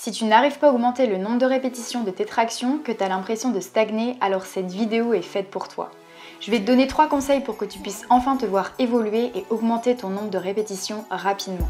Si tu n'arrives pas à augmenter le nombre de répétitions de tes tractions, que tu as l'impression de stagner, alors cette vidéo est faite pour toi. Je vais te donner 3 conseils pour que tu puisses enfin te voir évoluer et augmenter ton nombre de répétitions rapidement.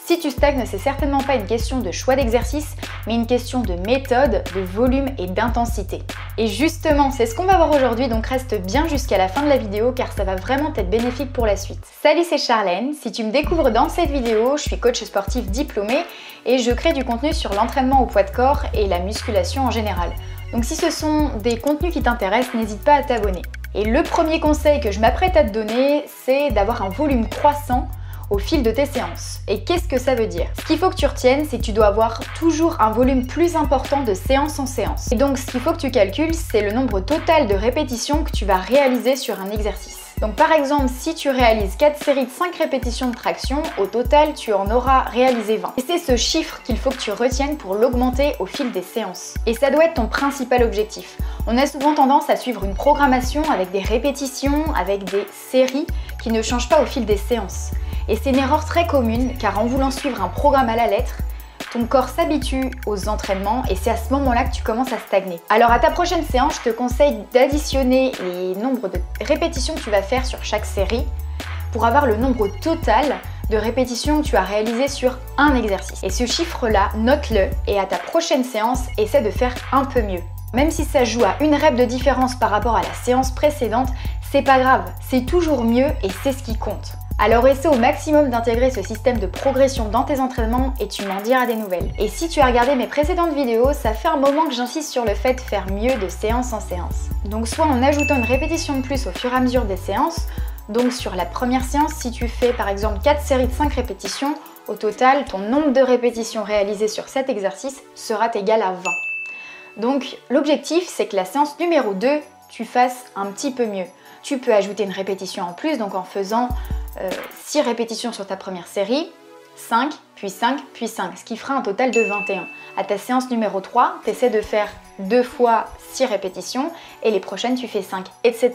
Si tu stagnes, c'est certainement pas une question de choix d'exercice, mais une question de méthode, de volume et d'intensité. Et justement, c'est ce qu'on va voir aujourd'hui, donc reste bien jusqu'à la fin de la vidéo car ça va vraiment être bénéfique pour la suite. Salut, c'est Charlène. Si tu me découvres dans cette vidéo, je suis coach sportif diplômé et je crée du contenu sur l'entraînement au poids de corps et la musculation en général. Donc si ce sont des contenus qui t'intéressent, n'hésite pas à t'abonner. Et le premier conseil que je m'apprête à te donner, c'est d'avoir un volume croissant au fil de tes séances. Et qu'est-ce que ça veut dire? Ce qu'il faut que tu retiennes, c'est que tu dois avoir toujours un volume plus important de séance en séance. Et donc ce qu'il faut que tu calcules, c'est le nombre total de répétitions que tu vas réaliser sur un exercice. Donc par exemple, si tu réalises 4 séries de 5 répétitions de traction, au total, tu en auras réalisé 20. Et c'est ce chiffre qu'il faut que tu retiennes pour l'augmenter au fil des séances. Et ça doit être ton principal objectif. On a souvent tendance à suivre une programmation avec des répétitions, avec des séries qui ne changent pas au fil des séances. Et c'est une erreur très commune car en voulant suivre un programme à la lettre, ton corps s'habitue aux entraînements et c'est à ce moment-là que tu commences à stagner. Alors à ta prochaine séance, je te conseille d'additionner les nombres de répétitions que tu vas faire sur chaque série pour avoir le nombre total de répétitions que tu as réalisées sur un exercice. Et ce chiffre-là, note-le et à ta prochaine séance, essaie de faire un peu mieux. Même si ça joue à une rep de différence par rapport à la séance précédente, c'est pas grave, c'est toujours mieux et c'est ce qui compte. Alors essaie au maximum d'intégrer ce système de progression dans tes entraînements et tu m'en diras des nouvelles. Et si tu as regardé mes précédentes vidéos, ça fait un moment que j'insiste sur le fait de faire mieux de séance en séance. Donc soit en ajoutant une répétition de plus au fur et à mesure des séances, donc sur la première séance, si tu fais par exemple 4 séries de 5 répétitions, au total, ton nombre de répétitions réalisées sur cet exercice sera égal à 20. Donc l'objectif, c'est que la séance numéro 2, tu fasses un petit peu mieux. Tu peux ajouter une répétition en plus, donc en faisant 6 répétitions sur ta première série, 5, puis 5, puis 5, ce qui fera un total de 21. À ta séance numéro 3, tu essaies de faire 2 fois 6 répétitions et les prochaines tu fais 5, etc.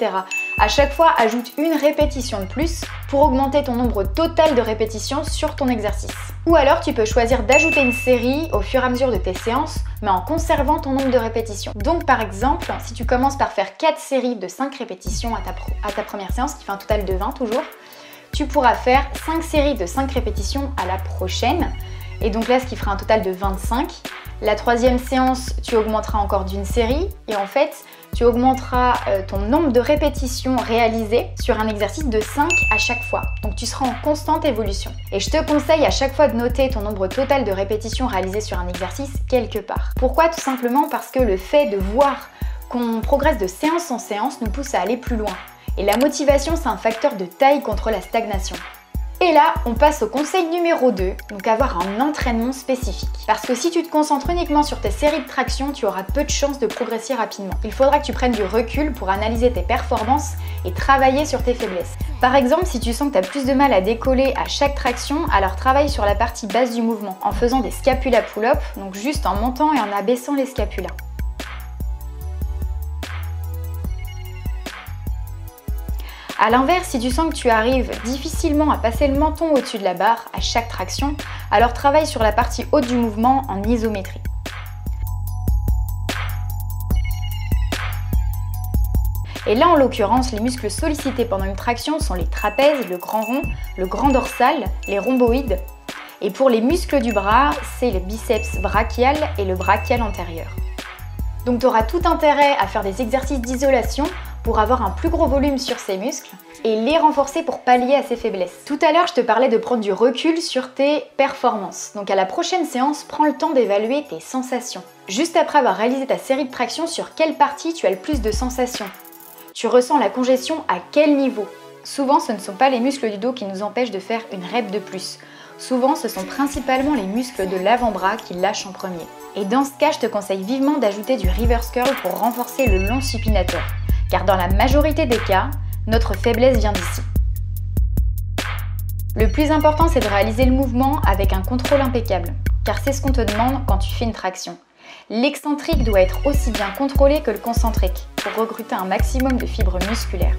À chaque fois, ajoute une répétition de plus pour augmenter ton nombre total de répétitions sur ton exercice. Ou alors tu peux choisir d'ajouter une série au fur et à mesure de tes séances, mais en conservant ton nombre de répétitions. Donc par exemple, si tu commences par faire 4 séries de 5 répétitions à ta première séance, qui fait un total de 20 toujours, tu pourras faire 5 séries de 5 répétitions à la prochaine. Et donc là, ce qui fera un total de 25. La troisième séance, tu augmenteras encore d'une série. Et en fait, tu augmenteras ton nombre de répétitions réalisées sur un exercice de 5 à chaque fois. Donc tu seras en constante évolution. Et je te conseille à chaque fois de noter ton nombre total de répétitions réalisées sur un exercice quelque part. Pourquoi? Tout simplement parce que le fait de voir qu'on progresse de séance en séance nous pousse à aller plus loin. Et la motivation, c'est un facteur de taille contre la stagnation. Et là, on passe au conseil numéro 2, donc avoir un entraînement spécifique. Parce que si tu te concentres uniquement sur tes séries de traction, tu auras peu de chances de progresser rapidement. Il faudra que tu prennes du recul pour analyser tes performances et travailler sur tes faiblesses. Par exemple, si tu sens que tu as plus de mal à décoller à chaque traction, alors travaille sur la partie basse du mouvement, en faisant des scapula pull-up, donc juste en montant et en abaissant les scapulas. A l'inverse, si tu sens que tu arrives difficilement à passer le menton au-dessus de la barre à chaque traction, alors travaille sur la partie haute du mouvement en isométrie. Et là, en l'occurrence, les muscles sollicités pendant une traction sont les trapèzes, le grand rond, le grand dorsal, les rhomboïdes. Et pour les muscles du bras, c'est le biceps brachial et le brachial antérieur. Donc tu auras tout intérêt à faire des exercices d'isolation pour avoir un plus gros volume sur ces muscles et les renforcer pour pallier à ces faiblesses. Tout à l'heure, je te parlais de prendre du recul sur tes performances. Donc à la prochaine séance, prends le temps d'évaluer tes sensations. Juste après avoir réalisé ta série de tractions, sur quelle partie tu as le plus de sensations? Tu ressens la congestion à quel niveau? Souvent, ce ne sont pas les muscles du dos qui nous empêchent de faire une rep de plus. Souvent, ce sont principalement les muscles de l'avant-bras qui lâchent en premier. Et dans ce cas, je te conseille vivement d'ajouter du reverse curl pour renforcer le long supinateur. Car dans la majorité des cas, notre faiblesse vient d'ici. Le plus important, c'est de réaliser le mouvement avec un contrôle impeccable, car c'est ce qu'on te demande quand tu fais une traction. L'excentrique doit être aussi bien contrôlé que le concentrique, pour recruter un maximum de fibres musculaires.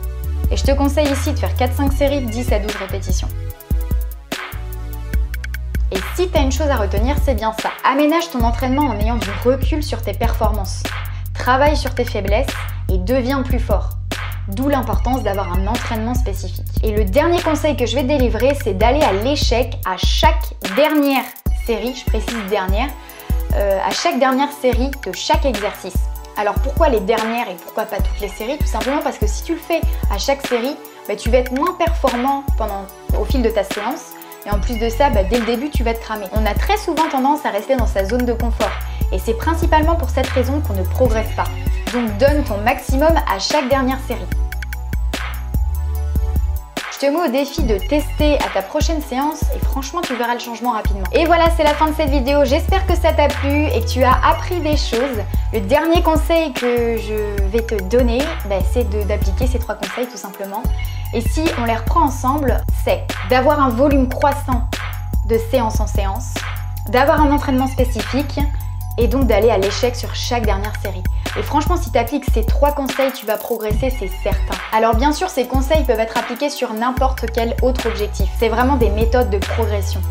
Et je te conseille ici de faire 4-5 séries de 10 à 12 répétitions. Et si tu as une chose à retenir, c'est bien ça. Aménage ton entraînement en ayant du recul sur tes performances. Travaille sur tes faiblesses et deviens plus fort. D'où l'importance d'avoir un entraînement spécifique. Et le dernier conseil que je vais te délivrer, c'est d'aller à l'échec à chaque dernière série, je précise dernière, à chaque dernière série de chaque exercice. Alors pourquoi les dernières et pourquoi pas toutes les séries? Tout simplement parce que si tu le fais à chaque série, tu vas être moins performant au fil de ta séance. Et en plus de ça, dès le début, tu vas te cramer. On a très souvent tendance à rester dans sa zone de confort. Et c'est principalement pour cette raison qu'on ne progresse pas. Donc donne ton maximum à chaque dernière série. Je te mets au défi de tester à ta prochaine séance et franchement tu verras le changement rapidement. Et voilà, c'est la fin de cette vidéo. J'espère que ça t'a plu et que tu as appris des choses. Le dernier conseil que je vais te donner, c'est d'appliquer ces 3 conseils tout simplement. Et si on les reprend ensemble, c'est d'avoir un volume croissant de séance en séance, d'avoir un entraînement spécifique et donc d'aller à l'échec sur chaque dernière série. Et franchement, si tu appliques ces 3 conseils, tu vas progresser, c'est certain. Alors bien sûr, ces conseils peuvent être appliqués sur n'importe quel autre objectif. C'est vraiment des méthodes de progression.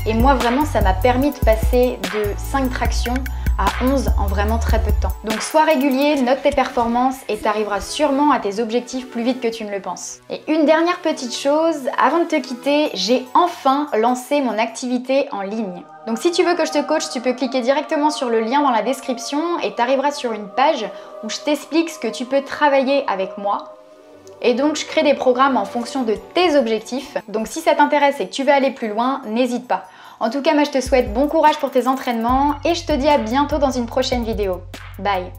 Et moi, vraiment, ça m'a permis de passer de 5 tractions à 11 en vraiment très peu de temps. Donc sois régulier, note tes performances et tu arriveras sûrement à tes objectifs plus vite que tu ne le penses. Et une dernière petite chose, avant de te quitter, j'ai enfin lancé mon activité en ligne. Donc si tu veux que je te coach, tu peux cliquer directement sur le lien dans la description et tu arriveras sur une page où je t'explique ce que tu peux travailler avec moi. Et donc je crée des programmes en fonction de tes objectifs. Donc si ça t'intéresse et que tu veux aller plus loin, n'hésite pas. En tout cas, moi je te souhaite bon courage pour tes entraînements et je te dis à bientôt dans une prochaine vidéo. Bye!